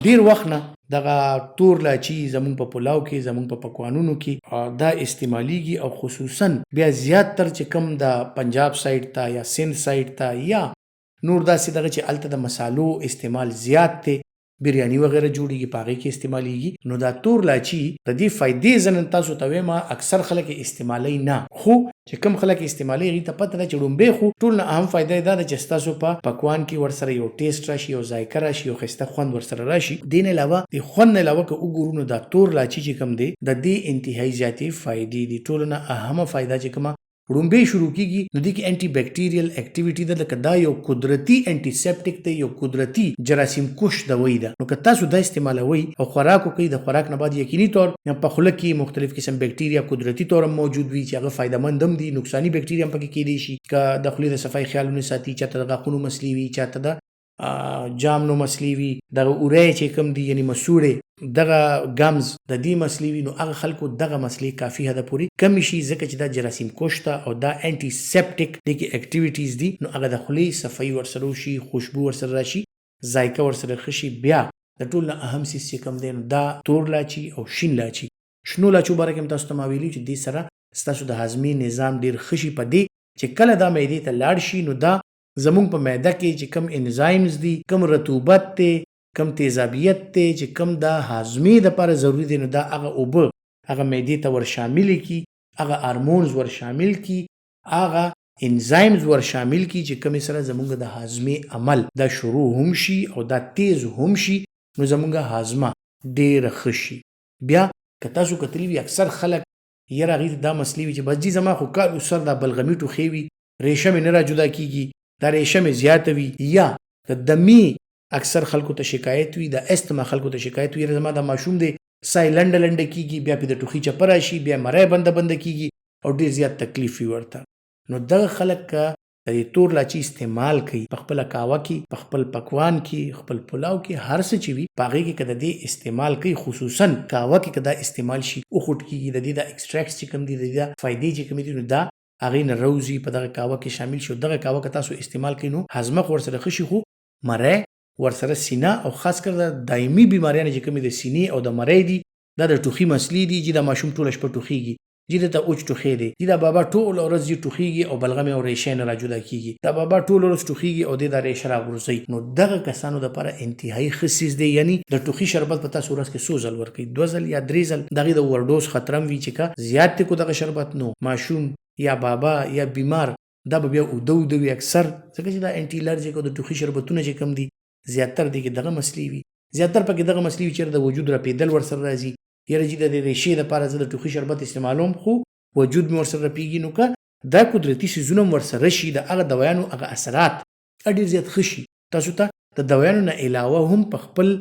ډیر وخت نه دغه تور لاچي زمونږ په پلاو کې زمونږ په پکوانونو کې دا استعمالیږي او خصوصا بیا زیات تر چې کوم د پنجاب سایډ ته یا سند سایډ ته یا نور داسې دغه چې الته د مسالو استعمال زیات دی بریانی وغیره جوړیږي په هغې کې استعمالیږي نو دا تور لاچي د دې فایدې زه نن تاسو ته وایم اکثر خلک استعمالوي نه خو چې کوم خلک استعمالوي هغوی ته پته ده چې ړومبی خو ټول نه اهم فایده یې دا ده چې ستاسو په پکوان کې ورسره یو ټیسټ راشي یو ذایقه راشي یو ښایسته خوند ورسره راشي دې نه علاوه د خوند نه علاوه که وګورو نو دا تور لاچي چې کوم دی د دې انتهایی زیاتې فایدې دي ټولو نه اهمه فایده چې کومه ړومبی شروع کیږي نو دې کې انټي بیکټیریل اکټیویټي ده لکه دا یو قدرتي انټي سیپټیک دی یو قدرتي جراثیم کش دوايي ده نو که تاسو دا استعمالوي او خوراک وکړئ د خوراک نه بعد یقیني طور په خوله کې مختلف قسم بیکټیریا قدرتي طور موجود وي چې هغه فایدهمند هم دي نقصاني بیکټیریا هم پکې کیدی شي که د خولې د صفای خیالونه ساتي چاته د غاښونو مسلې وي چاته د جام نو مسلې وي دغه اورۍ چې کوم دي یعنی مسوړې دغه ګمز د دې مسلې وي نو هغه خلکو دغه مسلې کافي حده پورې کمې شي ځکه چې دا جراثیم کش ته او دا انټي سیپټیک دې کې اکټیویټیز دي نو هغه د خولې صفایي ورسره وشي خوشبو ورسره راشي ذایقه ورسره ښه شي بیا د ټول نه اهم څیز چې کوم دی نو دا تور لاچي او شین لاچي شنو لاچو باره کې هم تاسو ته ما ویلي چې دې سره ستاسو د هاضمې نظام ډېر ښه شي په دې چې کله دا معدې ته لاړ شي نو دا زمونږ په معده کې چې کم انزایمز دي کم رطوبت دی کم تیزابیت دی چې کم د هاضمې دپاره ضروري دی نو دا هغه اوبه هغه معدې ته ور شامل کی هغه هارمونز ور شامل کی هغه انزایمز ور شامل کی چې کومې سره زمونږ د هاضمې عمل دا شروع هم شي او دا تیز هم شي نو زمونږ هاضمه ډېره ښه شي بیا که تاسو کتلی وي اکثر خلک یاره هغوی ته دا مسلې وي چې بس جي زما خو کال سر دا بلغمي ټوخې وي ریشه مې نه را جدا کیږي دا ریشه مې زیاته وي یا د دمې اکثر خلکو ته شکایت وي د استما خلکو ته شکایت وي زما دا ماشوم دی سای لنډه لنډه کیږي بیا پې د ټوخي چپه راشي بیا مری بنده کیږي او ډېر زیات تکلیف وي ورته نو دغه خلک که د دې تور لاچي استعمال کوي په خپله قهوه کې په خپل پکوان کې خپل پلاو کې هر څه چې وي په هغې کې که د دې استعمال کوي خصوصا قهوه کې که دا استعمال شي وخوټ کېږي د دې دا ایکسټراکټس چې کوم دي د دې دا فایدې چې کومې دي نو دا هغې نه روزي په دغه قهوه کې شامل شي دغه قهوه که تاسو استعمال کوئ نو هضمه خو ورسره ښه شي خو مری ورسره سینه او خاص کر د دایمي بیماریانې چې کومې د سینې او د مری دي دا د ټوخي مسلې دي چې د ماشوم ټوله شپه ټوخیږي چې دته اوچ ټوخی دی چې دا بابا ټوله ورځ یې ټوخیږي او بلغم او ریشې نه راجدا کیږي دا بابا ټوله ورځ ټوخیږي او د ریشه راغورځي نو دغه کسانو لپاره انتهایی ښه څیز دی یعنی د ټوخي شربت په تاسو ورځ کې څو ځل ورکوئ 2 ځل یا 3 ځل دغې د اوورډوز خطر هم وي چې که زیات دی کو دغه شربت نو ماشوم یا بابا یا بیمار دا به بیا اوده وي اکثر ځکه چې دا انټي الرجیک او د ټوخي شربتونه چې کم دي زیاتر دی کې دغه مسلې وي زیاتر پکې دغه مسلې وي چې د وجود رپېدل ورسره راځي یاره چې د ریشې دپاره زه د ټوخي شربت استعمالوم خو وجود مې ورسره رپېږي نو که دا قدرتي څیزونه م ورسره شي د هغه دوایانو هغه اثرات ډېر زیات ښه شي تاسو ته د دوایانو نه علاوه هم په خپل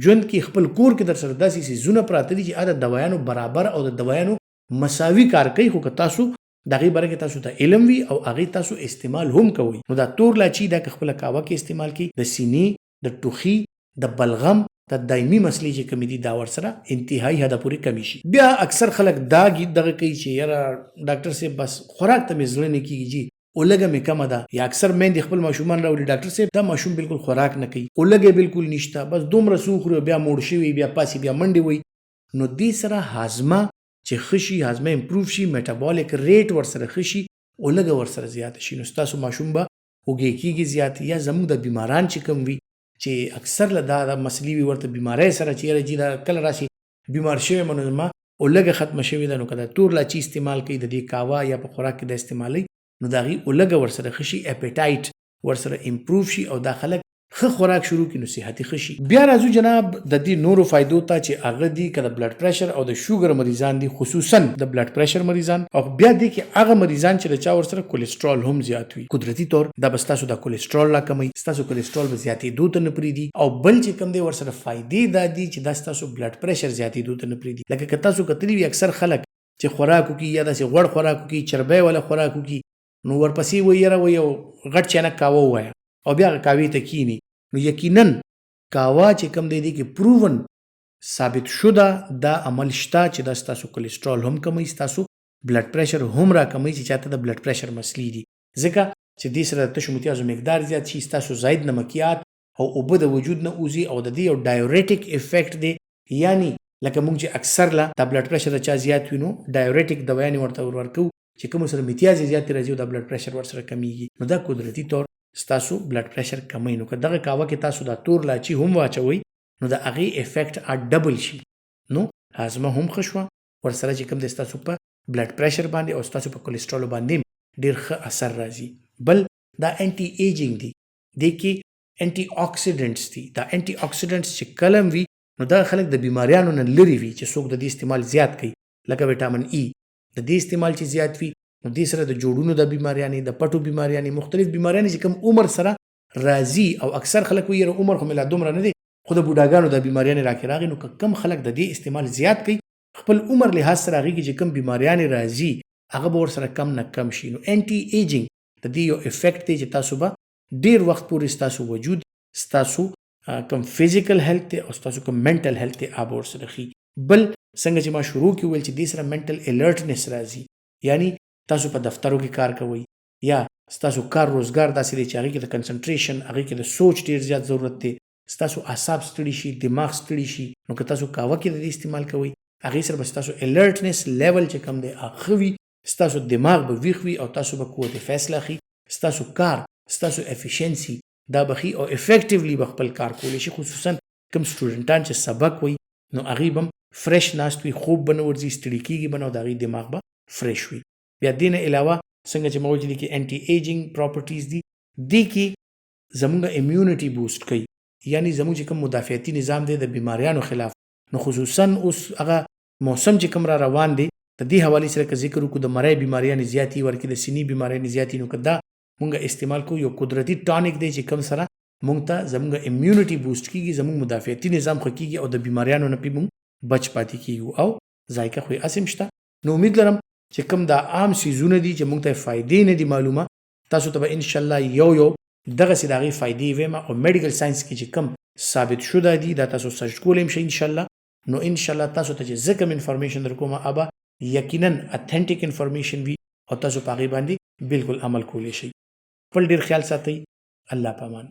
ژوند کې خپل کور کې در سره داسې څیزونه پراته دي چې هغه د دوایانو برابر او د دوایانو مساوي کار کوي خو که تاسو د هغې باره کې تاسو ته علم وي او هغې تاسو استعمال هم کوئ نو دا تور لاچي دا که خپله قهوه کې استعمال کړئ د سینې د ټوخي د بلغم د دایمي مسلې چې کمې دي دا ورسره انتهایی حده پورې کمې شي بیا اکثر خلک دا دغه کوي چې یاره ډاکټر صاحب بس خوراک ته مې زړه نه کېږي جي اولګه مې کمه ده یا اکثر میندې خپل ماشومان راوړي ډاکټر صاحب دا ماشوم بالکل خوراک نه کوي اولګه بالکل نشته بس دومره څه وخوري بیا موړ شوي بیا پاسې بیا منډې وي نو دې سره هاضمه چې ښه شي هاضمه امپروف شي میټابولیک ریټ ورسره ښه شي اولګه ورسره زیاته شي نو ستاسو ماشوم به وږی کېږي زیات یا زموږ د بیماران چې کوم وي چې اکثر له دا مسلې وي ورته بیماری سره چې یاره جي دا کله راشي بیمار شوی منو زما اولګه ختمه شوې ده نو که دا تور لاچي استعمال کوي د دې قهوه یا په خوراک کې د استعمالوي نو د هغې اولګه ورسره ښه شي اپیټایټ ورسره امپروف شي او دا خلک ښه خوراک شروع کړي نو صحتي ښه شي بیا راځو جناب د دې نورو فایدو ته چې هغه دي که د بلډ پریشر او د شوګر مریضان دي خصوصا د بلډ پریشر مریضان او بیا دي کې هغه مریضان چې د چا ورسره کولیسټرول هم زیات وي قدرتي طور دا به ستاسو د کولیسټرول راکموي ستاسو کولیسټرول به زیاتېدو ته نه پرېږدي او بل چې کوم دی ورسره فایدې دا دي چې دا ستاسو بلډ پریشر زیاتېدو ته نه پرېږدي لکه که تاسو کتلي وي اکثر خلک چې خوراک وکړي یا داسې غوړ خوراک وکړي چربی والا خوراک وکړي نو ورپسې وایي یاره وایي یو غټ چانک قهوه ووایه او بیا هغه قهوې ته کښېني نو یقینا قهوه چې کوم دی کې پروون ثابت شده دا عمل شته چې دا ستاسو کولیسټرول هم کموي ستاسو بلډ پریشر هم راکموي چې چاته د بلډ پریشر مسلې دي ځکه چې دې سره د تشو متیازو مقدار زیات شي ستاسو زاید نمکیات او اوبه د وجود نه وځي او د دې یو ډایورټیک افیکټ دی، یعنی لکه موږ چې اکثر لا د بلډ پریشر چا زیات وینو ډایورټیک دوايانې ورته ورکو چې کوم سره امتیاز زیات راځي او د بلډ پریشر ورسره کمیږي، نو دا قدرتي طور ستاسو بلډ پریشر کموي. نو که دغه قهوه کې تاسو دا تور لاچي هم واچوئ نو د هغې افیکټ ډبل شي، نو هاضمه هم ښه شوه، ورسره چې کوم دی ستاسو په بلډ پریشر باندې او ستاسو په کولیسټرول باندې ډېر ښه اثر راځي. بل دا انټي ایجنګ دی، دې کې انټي اکسیډنټس دي. دا انټي اکسیډنټس چې کله هم وي نو دا خلک د بیماریانو نه لرې وي چې څوک د دې استعمال زیات کوي، لکه وټامین ای د دې استعمال چې زیات وي نو دې سره د جوړونو د بیماریانې، د پټو بیماریانې، مختلف بیماریانې چې کوم عمر سره راځي او اکثر خلک وایي یاره عمر خو مې لا دومره نه دی خو د بوډاګانو د بیماریانې راکې راغی، نو که کم خلک د دې استعمال زیات کوي خپل عمر لحاظ سره هغې کې چې کوم بیماریانې راځي هغه به ورسره کم نه کم شي. نو انټي ایجنګ د دې یو افیکټ دی چې تاسو به ډېر وخت پورې ستاسو وجود، ستاسو کوم فزیکل هیلث دی او ستاسو کوم منټل هیلث دی هغه به ورسره ښي. بل څنګه چې ما شروع کې وویل چې دې سره منټل الرټنس راځي، یعنی تاسو په دفترو کې کار کوئ یا ستاسو کار روزګار داسې دی چې هغې کې د کنسنټریشن، هغې کې د سوچ ډېر زیات ضرورت دی، ستاسو اعصاب ستړي شي، دماغ ستړي شي، نو که تاسو قهوه کې د دې استعمال کوئ هغې سره به ستاسو الرټنس لیول چې کوم دی هغه ښه وي، ستاسو دماغ به ویښ وي او تاسو به قوت فیصله ښي، ستاسو کار، ستاسو افیشنسي دا به ښي او افیکټیولی به خپل کار کولی شي. خصوصا کوم سټوډنټان چې سبق وایي نو هغې به هم فرش ناست وي، خوب به نه ورځي، ستړي کېږي به نه او د هغې دماغ به فرش وي. بیا دې نه علاوه څنګه چې ما ویل چې دې کې انټي ایجنګ پراپرټیز دي، دې کې زموږ امیونټي بوسټ کوي، یعنی زموږ چې کوم مدافعتي نظام دی د بیماریانو خلاف، نو خصوصا اوس هغه موسم چې کوم را روان دی د دې حوالې سره که ذکر وکړو د مرۍ بیماریانې زیاتې ورکې د سینې بیماریانې زیاتې، نو که دا مونږ استعمال کوو یو قدرتي ټانیک دی چې کوم سره مونږ ته زموږ امیونټي بوسټ کېږي، زموږ مدافعتي نظام ښه کېږي او د بیماریانو نه پې مونږ بچ پاتې کېږو او ذایقه خو یې هسې هم شته. نو امید لرم چې کوم دا عام څیزونه دي چې مونږ ته فایدې نه دي معلومه، تاسو ته به انشاءالله یو دغسې د هغې فایدې ویمه او میډیکل ساینس کې چې کوم ثابت شده دي دا تاسو سرچ کولی هم شئ انشاءالله. نو انشاءالله تاسو ته چې زه کوم انفارمیشن در کومه هغه یقینا اتھنټیک انفارمیشن وي او تاسو په هغې باندې بالکل عمل کولی شئ. خپل ډېر خیال ساتئ. الله پامان.